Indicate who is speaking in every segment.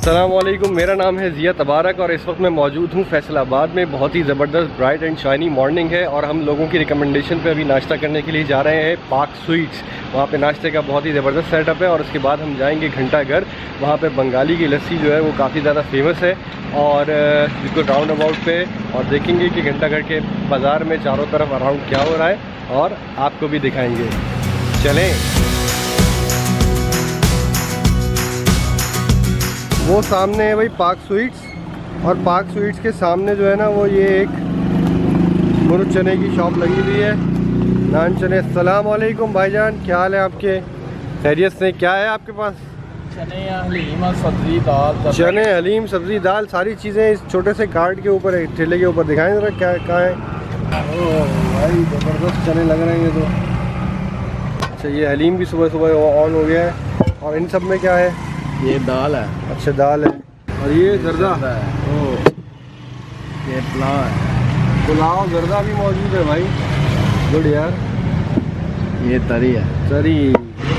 Speaker 1: अस्सलामुअलैकुम, मेरा नाम है ज़िया तबारक और इस वक्त मैं मौजूद हूँ फैसलाबाद में। बहुत ही ज़बरदस्त ब्राइट एंड शाइनी मॉर्निंग है और हम लोगों की रिकमेंडेशन पे अभी नाश्ता करने के लिए जा रहे हैं पाक स्वीट्स। वहाँ पे नाश्ते का बहुत ही ज़बरदस्त सेटअप है और उसके बाद हम जाएंगे घंटाघर। वहाँ पे बंगाली की लस्सी जो है वो काफ़ी ज़्यादा फेमस है और बिल्कुल राउंड अबाउट पे और देखेंगे कि घंटाघर के बाज़ार में चारों तरफ अराउंड क्या हो रहा है और आपको भी दिखाएँगे। चलें। वो सामने है भाई पाक स्वीट्स और पाक स्वीट्स के सामने जो है ना वो ये एक मुर्ग चने की शॉप लगी हुई है, नान चने। अस्सलाम वालेकुम भाईजान, क्या हाल है आपके? खैरियत से? क्या है आपके पास?
Speaker 2: चने हलीम सब्जी दाल।
Speaker 1: चने हलीम सब्जी दाल सारी चीज़ें इस छोटे से कार्ड के ऊपर है, ठेले के ऊपर दिखाएं जरा क्या कहाँ है। ओह भाई ज़बरदस्त चने लग रहे हैं ये तो। अच्छा, ये हलीम भी सुबह सुबह ऑन हो गया है और इन सब में क्या है?
Speaker 2: ये दाल है।
Speaker 1: अच्छा, दाल है। और ये जर्दा
Speaker 2: है।
Speaker 1: ओह,
Speaker 2: ये पुलाव है।
Speaker 1: पुलाव जर्दा भी मौजूद है भाई, गुड यार।
Speaker 2: ये तरी है।
Speaker 1: तरी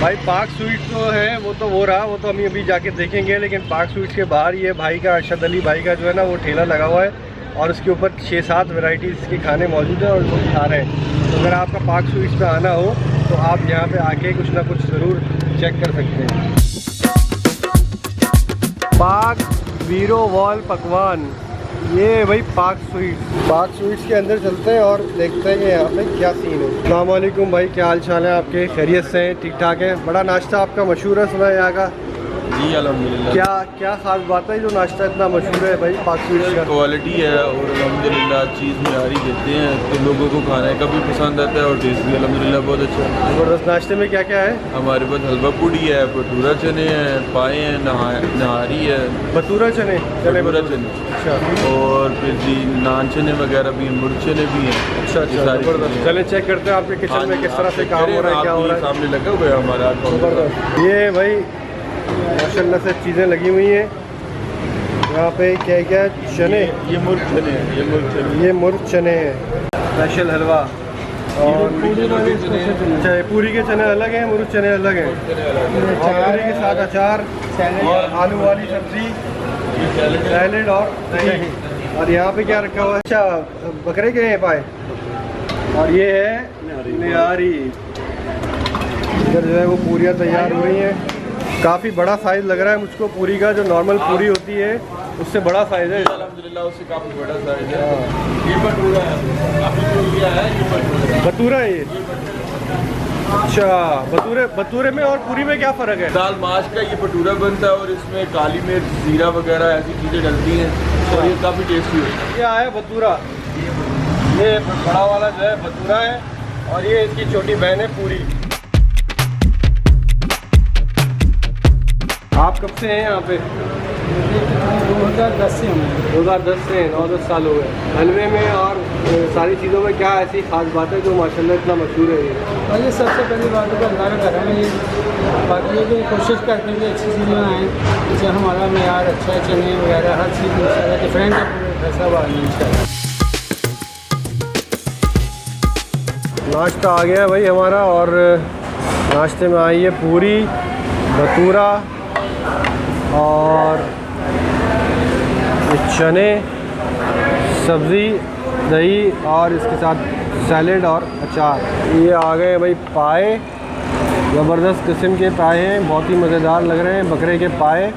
Speaker 1: भाई। पाक स्वीट्स तो है वो तो वो रहा, वो तो हम अभी जाके देखेंगे, लेकिन पाक स्वीट्स के बाहर ये भाई का अरशद अली भाई का जो है ना वो ठेला लगा हुआ है और उसके ऊपर 6-7 वैरायटीज़ के खाने मौजूद हैं और वो खा रहे हैं। तो अगर आपका पाक स्वीट्स पे आना हो तो आप यहाँ पे आके कुछ ना कुछ ज़रूर चेक कर सकते हैं। पाक वीरो वॉल पकवान, ये भाई पाक स्वीट्स के अंदर चलते हैं और देखते हैं कि यहाँ पे क्या सीन है। अस्सलाम वालेकुम भाई, क्या हाल चाल है आपके? खैरियत से हैं? ठीक ठाक है? बड़ा नाश्ता आपका मशहूर है सुना है यहाँ का।
Speaker 2: जी अल्हम्दुलिल्लाह।
Speaker 1: क्या खास बात है जो नाश्ता इतना मशहूर है भाई पाक स्वीट्स का?
Speaker 3: क्वालिटी है और अल्हम्दुलिल्लाह चीज़ मयारी देते हैं तो लोगों को खाने का भी पसंद आता है और टेस्ट भी अल्हम्दुलिल्लाह बहुत अच्छा है।
Speaker 1: ज़बरदस्त। नाश्ते में क्या क्या है?
Speaker 3: हमारे पास हलवा पूड़ी है, भटूरा चने हैं, पाए हैं, नहारी है,
Speaker 1: भटूरा चने
Speaker 3: भटूरा चने।
Speaker 1: अच्छा।
Speaker 3: और फिर जी नान चने वगैरह भी हैं, मुर्ग चने भी हैं।
Speaker 1: अच्छा, ज़बरदस्त। चले चेक करते हैं आपके किचन में किस तरह से काम हो रहा है, क्या हो रहा है।
Speaker 3: सामने लगा हुआ है हमारा।
Speaker 1: ज़बरदस्त। ये भाई माशाल्लाह से चीज़ें लगी हुई हैं यहाँ पे। क्या क्या चने?
Speaker 3: ये मुर्ग चने हैं।
Speaker 1: ये मुर्ग चने हैं, स्पेशल हलवा। और अच्छा, पूरी के चने अलग हैं, मुर्ग चने अलग हैं और पूरी के साथ अचार और आलू वाली सब्जी, सैलेड और दही। और यहाँ पे क्या रखा हुआ है? अच्छा, बकरे के हैं पाए। और ये है निहारी। इधर जो है वो पूरियाँ तैयार हो रही हैं। काफ़ी बड़ा साइज़ लग रहा है मुझको पूरी का, जो नॉर्मल पूरी होती है उससे बड़ा साइज़ है।
Speaker 3: अल्हम्दुलिल्लाह उससे काफ़ी बड़ा साइज़ है। ये भटूरा है, आपने जो लिया है ये
Speaker 1: भटूरा है ये। अच्छा, भटूरे में और पूरी में क्या फ़र्क है?
Speaker 3: दाल माश का ये भटूरा बनता है और इसमें काली मिर्च, जीरा वगैरह ऐसी चीज़ें डलती हैं और ये काफ़ी टेस्टी होता है।
Speaker 1: ये आया भटूरा, ये बड़ा वाला जो है भटूरा है और ये इसकी छोटी बहन है पूरी। आप कब से हैं यहाँ पे?
Speaker 2: 2010 से हूँ।
Speaker 1: 2010 से 9-10 साल हो गए। हलवे में और सारी चीज़ों में क्या ऐसी खास बात है जो माशाल्लाह इतना मशहूर है ये?
Speaker 2: और ये सबसे पहली बात है कि अल्लाह का करम है। ये बाकी ये भी कोशिश करते हैं कि अच्छी चीज़ें आएँ, जैसे हमारा मेयार अच्छा है, चने वगैरह हर चीज़ डिफरेंट है पूरे फैसलाबाद में।
Speaker 1: नाश्ता आ गया भाई हमारा और नाश्ते में आई है पूरी, भटूरा और चने, सब्ज़ी, दही और इसके साथ सैलेड और अचार। ये आ गए भाई पाए, ज़बरदस्त किस्म के पाए हैं, बहुत ही मज़ेदार लग रहे हैं, बकरे के पाए।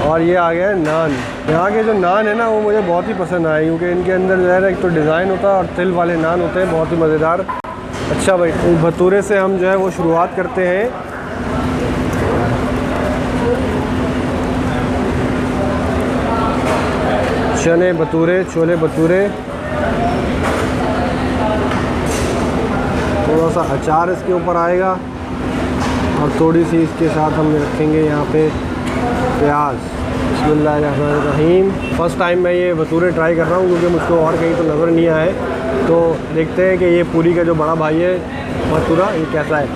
Speaker 1: और ये आ गया नान। यहाँ के जो नान है ना वो मुझे बहुत ही पसंद आए क्योंकि इनके अंदर जो है एक तो डिज़ाइन होता है और तिल वाले नान होते हैं, बहुत ही मज़ेदार। अच्छा भाई, भटूरे से हम जो है वो शुरुआत करते हैं। चने भटूरे, छोले भटूरे, थोड़ा सा अचार इसके ऊपर आएगा और थोड़ी सी इसके साथ हम रखेंगे यहाँ पे प्याज। बिस्मिल्लाहिर्रहमानिर्रहीम। फ़र्स्ट टाइम मैं ये भटूरे ट्राई कर रहा हूँ क्योंकि मुझको और कहीं तो नज़र नहीं आए। तो देखते हैं कि ये पूरी का जो बड़ा भाई है भटूरा ये कैसा है।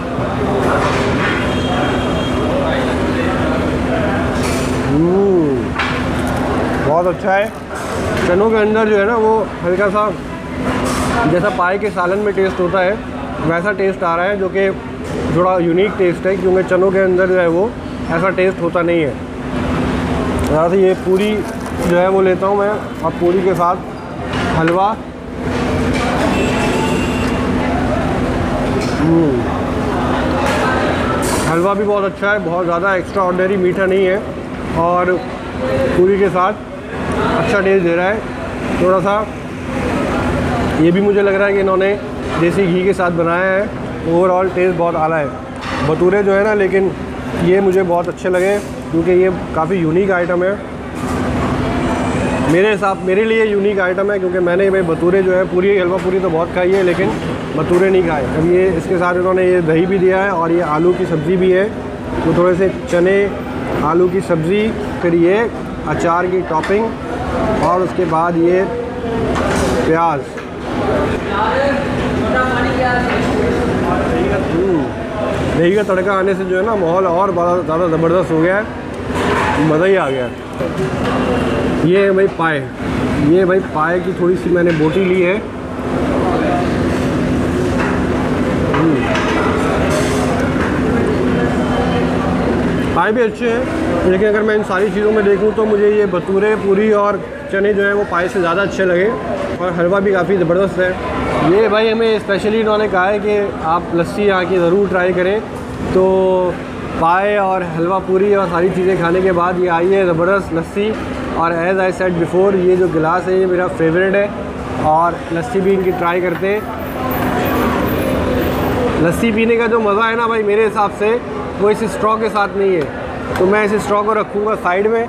Speaker 1: बहुत अच्छा है। चनों के अंदर जो है ना वो हल्का सा जैसा पाए के सालन में टेस्ट होता है वैसा टेस्ट आ रहा है, जो कि थोड़ा यूनिक टेस्ट है क्योंकि चनों के अंदर जो है वो ऐसा टेस्ट होता नहीं है। यहाँ से ये पूरी जो है वो लेता हूँ मैं, और पूरी के साथ हलवा। हलवा भी बहुत अच्छा है, बहुत ज़्यादा एक्स्ट्रा ऑर्डिनरी मीठा नहीं है, और पूरी के साथ अच्छा टेस्ट दे रहा है। थोड़ा सा ये भी मुझे लग रहा है कि इन्होंने देसी घी के साथ बनाया है। ओवरऑल टेस्ट बहुत आला है। भटूरे जो है ना, लेकिन ये मुझे बहुत अच्छे लगे क्योंकि ये काफ़ी यूनिक आइटम है मेरे लिए यूनिक आइटम है, क्योंकि मैंने भाई भटूरे जो है पूरी हलवा पूरी तो बहुत खाई है, लेकिन भटूरे नहीं खाए। अब ये इसके साथ इन्होंने ये दही भी दिया है, और ये आलू की सब्ज़ी भी है, तो थोड़े से चने, आलू की सब्ज़ी, फिर ये अचार की टॉपिंग, और उसके बाद ये प्याज। दही का तड़का आने से जो है ना, माहौल और बड़ा ज़्यादा ज़बरदस्त हो गया है, मज़ा ही आ गया। ये है भाई पाए, ये भाई पाए की थोड़ी सी मैंने बोटी ली है। पाए भी अच्छे हैं, लेकिन अगर मैं इन सारी चीज़ों में देखूं तो मुझे ये भटूरे, पूरी और चने जो है वो पाए से ज़्यादा अच्छे लगे, और हलवा भी काफ़ी ज़बरदस्त है। ये भाई हमें स्पेशली इन्होंने कहा है कि आप लस्सी यहाँ की ज़रूर ट्राई करें। तो पाए और हलवा पूरी और सारी चीज़ें खाने के बाद ये आई है ज़बरदस्त लस्सी, और एज़ आई सेड बिफोर, ये जो गिलास है ये मेरा फेवरेट है, और लस्सी भी इनकी ट्राई करते हैं। लस्सी पीने का जो मज़ा है ना भाई, मेरे हिसाब से वो इस स्ट्रॉ के साथ नहीं है। तो मैं इस स्ट्रॉ को रखूँगा साइड में,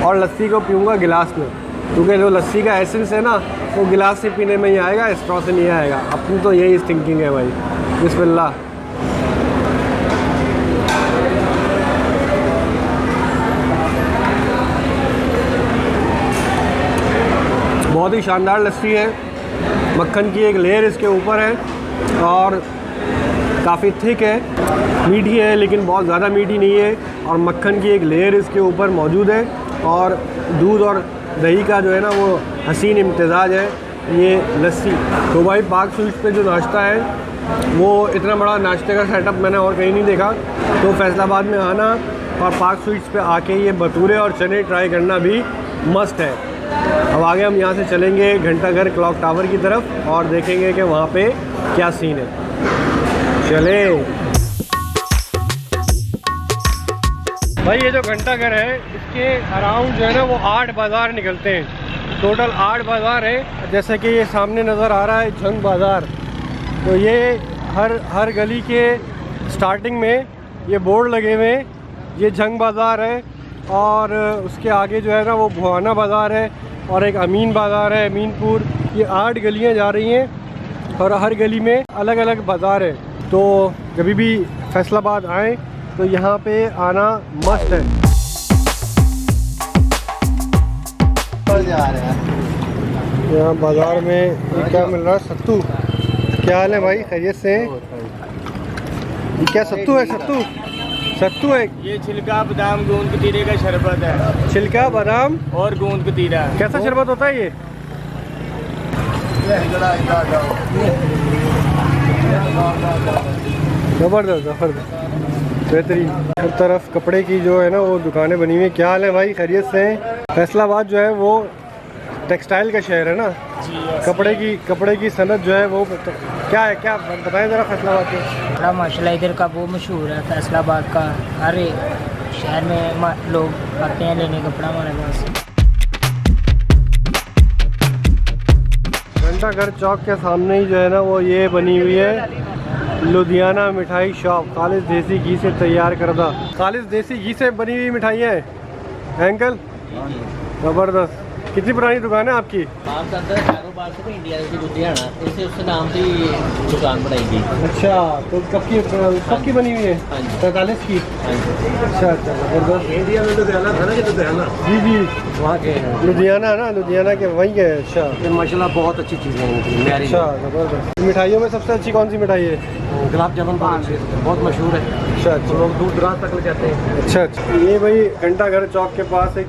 Speaker 1: और लस्सी को पीऊँगा गिलास में, क्योंकि जो लस्सी का एसेंस है ना, वो गिलास से पीने में ही आएगा, स्ट्रॉ से नहीं आएगा। अपनी तो यही थिंकिंग है भाई। बिस्मिल्लाह। बहुत ही शानदार लस्सी है, मक्खन की एक लेयर इसके ऊपर है, और काफ़ी थिक है, मीठी है लेकिन बहुत ज़्यादा मीठी नहीं है, और मक्खन की एक लेयर इसके ऊपर मौजूद है, और दूध और दही का जो है ना वो हसीन इम्तिज़ाज है ये लस्सी। तो भाई पाक स्वीट्स पे जो नाश्ता है वो इतना बड़ा नाश्ते का सेटअप मैंने और कहीं नहीं देखा। तो फैसलाबाद में आना और पाक स्वीट्स पे आके ये भटूरे और चने ट्राई करना भी मस्ट है। अब आगे हम यहाँ से चलेंगे घंटाघर क्लॉक टावर की तरफ और देखेंगे कि वहाँ पे क्या सीन है। चले भाई, ये जो घंटाघर है इसके अराउंड जो है ना वो 8 बाज़ार निकलते हैं। टोटल 8 बाज़ार है। जैसे कि ये सामने नज़र आ रहा है झंग बाज़ार, तो ये हर गली के स्टार्टिंग में ये बोर्ड लगे हुए हैं, ये झंग बाज़ार है। और उसके आगे जो है ना वो भुआना बाज़ार है, और एक अमीन बाज़ार है, अमीनपुर। ये 8 गलियां जा रही हैं और हर गली में अलग अलग बाज़ार है। तो कभी भी फैसलाबाद आएँ तो यहाँ पे आना मस्त है। यहाँ बाज़ार में ये क्या मिल रहा है? सत्तू। क्या हाल है भाई, खैरियत से? ये क्या सत्तू है? सत्तू है।
Speaker 2: ये छिलका बादाम गूंद कतीरे का शरबत है।
Speaker 1: छिलका बादाम
Speaker 2: और गूंद कतीरा।
Speaker 1: कैसा शरबत होता है ये? ज़बरदस्त बेहतरीन। हर तरफ कपड़े की जो है ना वो दुकानें बनी हुई हैं। क्या हाल है भाई, खैरियत से? फैसलाबाद जो है वो टेक्सटाइल का शहर है ना, कपड़े की सनत जो है वो क्या है, क्या बताएं ज़रा फैसलाबाद के।
Speaker 4: बड़ा माशाल्लाह इधर का वो मशहूर है फैसलाबाद का, हर शहर में लोग आते हैं लेने कपड़ा हमारे पास।
Speaker 1: घंटाघर चौक के सामने ही जो है ना वो ये बनी हुई है लुधियाना मिठाई शॉप। खालिस देसी घी से तैयार करदा, खालिस देसी घी से बनी हुई मिठाइयाँ हैं अंकल। ज़बरदस्त। कितनी पुरानी दुकान है आपकी?
Speaker 5: कारोबार से इंडिया की लुधियाना इसे उसके नाम से दुकान बनाई गई।
Speaker 1: अच्छा, तो कब की बनी हुई है? 45 की। अच्छा, ज़बरदस्त।
Speaker 3: इंडिया में लुधियाना था ना, कि लुधियाना
Speaker 1: जी
Speaker 5: वहाँ के
Speaker 1: लुधियाना है ना, लुधियाना के वहीं के। अच्छा
Speaker 5: माशाल्लाह बहुत अच्छी चीज़ें हैं।
Speaker 1: अच्छा, ज़बरदस्त। मिठाइयों में सबसे अच्छी कौन सी मिठाई है?
Speaker 5: गुलाब जामुन बहुत मशहूर है।
Speaker 1: अच्छा,
Speaker 5: लोग दूर दराज तक ले जाते हैं।
Speaker 1: अच्छा। ये भाई घंटाघर चौक के पास एक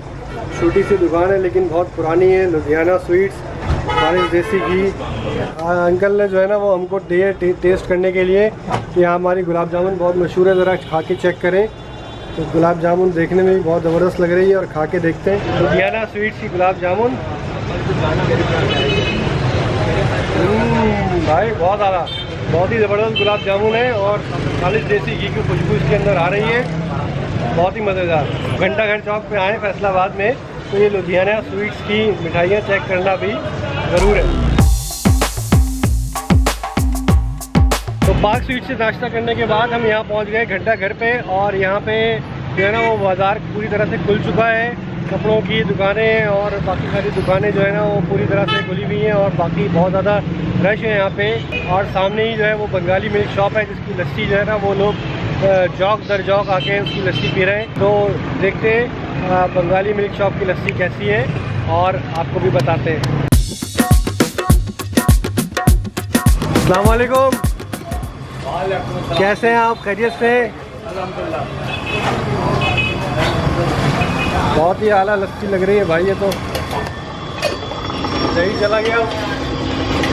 Speaker 1: छोटी सी दुकान है लेकिन बहुत पुरानी है, लुधियाना स्वीट्स, खालिस देसी घी। अंकल ने जो है ना वो हमको दिए टेस्ट करने के लिए कि यहाँ हमारी गुलाब जामुन बहुत मशहूर है, ज़रा खा के चेक करें। तो गुलाब जामुन देखने में भी बहुत ज़बरदस्त लग रही है और खा के देखते हैं लुधियाना स्वीट्स की गुलाब जामुन। भाई बहुत आला, बहुत ही ज़बरदस्त गुलाब जामुन है और खालिश देसी घी की खुशबू इसके अंदर आ रही है, बहुत ही मज़ेदार। घंटा घर चौक पे आए फैसलाबाद में तो ये लुधियाना स्वीट्स की मिठाइयाँ चेक करना भी ज़रूर है। तो पार्क स्वीट से नाश्ता करने के बाद हम यहाँ पहुँच गए घंटा घर पे और यहाँ पे जो है ना वो बाज़ार पूरी तरह से खुल चुका है। कपड़ों की दुकानें और बाकी सारी दुकानें जो है ना वो पूरी तरह से खुली हुई हैं और बाकी बहुत ज़्यादा रश है यहाँ पे। और सामने ही जो है वो बंगाली मिल्क शॉप है जिसकी लस्सी जो है ना वो लोग जौक दर जौक आके उसकी लस्सी पी रहे हैं। तो देखते हैं बंगाली मिल्क शॉप की लस्सी कैसी है और आपको भी बताते हैं। अस्सलाम वालेकुम, कैसे हैं आप? खैरियत से? बहुत ही आला लस्सी लग रही है भाई। ये तो दही चला गया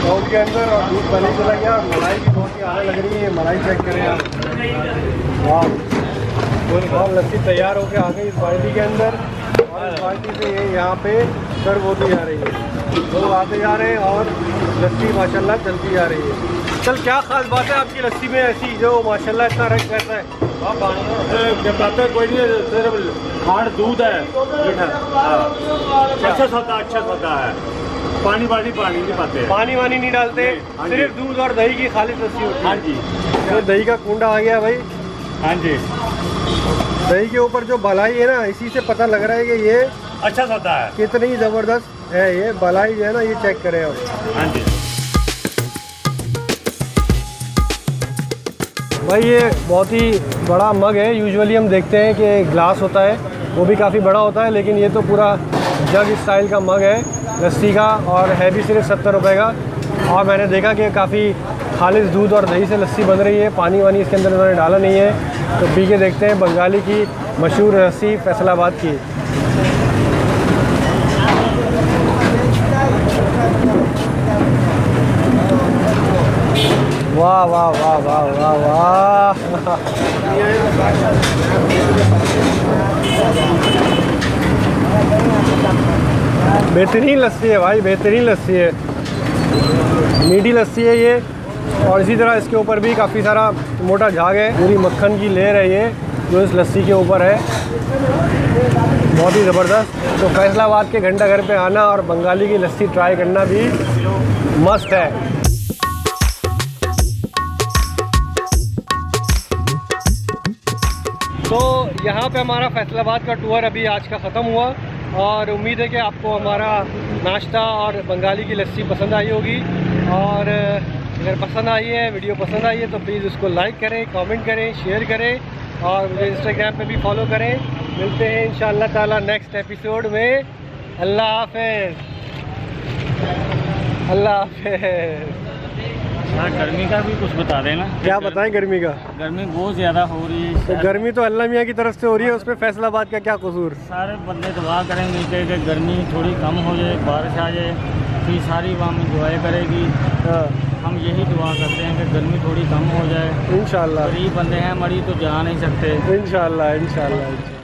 Speaker 1: शॉप के अंदर और दूध पानी चला गया और मलाई भी बहुत ही आला लग रही है। मलाई चेक करें आप, वाह, और लस्सी तैयार होकर आ गई इस बाल्टी के अंदर और इस बाल्टी से ये यहाँ पे सर्व होती जा रही है। लोग आते जा रहे हैं और लस्सी माशाल्लाह चलती जा रही है। चल, क्या खास बात है आपकी लस्सी में ऐसी जो माशाल्लाह इतना रश रहता है?
Speaker 6: कोई नहीं, सिर्फ हार्ड दूध है, अच्छा सौदा है। पानी नहीं पाते,
Speaker 1: पानी वानी नहीं डालते, सिर्फ दूध और दही की खालिश लस्सी होती है।
Speaker 6: हाँ जी,
Speaker 1: तो दही का कुंडा आ गया भाई।
Speaker 6: हाँ जी,
Speaker 1: दही के ऊपर जो बलाई है ना, इसी से पता लग रहा है कि ये
Speaker 6: अच्छा सौदा है।
Speaker 1: कितनी ज़बरदस्त है ये बलाई जो है ना, ये चेक करें आप।
Speaker 6: हाँ जी
Speaker 1: भाई ये बहुत ही बड़ा मग है। यूजुअली हम देखते हैं कि ग्लास होता है वो भी काफ़ी बड़ा होता है, लेकिन ये तो पूरा जग स्टाइल का मग है लस्सी का और है भी सिर्फ 70 रुपये का। और मैंने देखा कि काफ़ी खालिश दूध और दही से लस्सी बन रही है, पानी वानी इसके अंदर उन्होंने डाला नहीं है। तो पी के देखते हैं बंगाली की मशहूर लस्सी फैसलाबाद की। वाह वाह वाह वाह वाह वाह बेहतरीन लस्सी है भाई, बेहतरीन लस्सी है, मीठी लस्सी है ये। और इसी तरह इसके ऊपर भी काफ़ी सारा मोटा झाग है, पूरी मक्खन की लेयर है ये जो इस लस्सी के ऊपर है, बहुत ही ज़बरदस्त। तो फैसलाबाद के घंटा घर पे आना और बंगाली की लस्सी ट्राई करना भी मस्त है। तो यहाँ पे हमारा फैसलाबाद का टूर अभी आज का ख़त्म हुआ और उम्मीद है कि आपको हमारा नाश्ता और बंगाली की लस्सी पसंद आई होगी। और अगर पसंद आई है, वीडियो पसंद आई है तो प्लीज़ उसको लाइक करें, कमेंट करें, शेयर करें और मुझे इंस्टाग्राम पे भी फॉलो करें। मिलते हैं इंशाअल्लाह ताला नेक्स्ट एपिसोड में। अल्लाह हाफ़िज़, अल्लाह हाफ़िज़।
Speaker 6: हाँ, गर्मी का भी कुछ बता देना।
Speaker 1: क्या बताएं गर्मी का?
Speaker 6: गर्मी बहुत ज़्यादा हो रही है।
Speaker 1: तो गर्मी तो अल्लाह मियाँ की तरफ से हो रही है, उसमें फैसलाबाद का क्या कसूर?
Speaker 6: सारे बंदे दुआ करेंगे कि गर्मी थोड़ी कम हो जाए, बारिश आ जाए, फिर सारी वाम इंजॉय करेगी।
Speaker 1: हाँ,
Speaker 6: हम यही दुआ करते हैं कि गर्मी थोड़ी कम हो जाए।
Speaker 1: इंशाअल्लाह।
Speaker 6: गरीब बंदे हैं, मरी तो जा नहीं सकते।
Speaker 1: इंशाअल्लाह इंशाअल्लाह।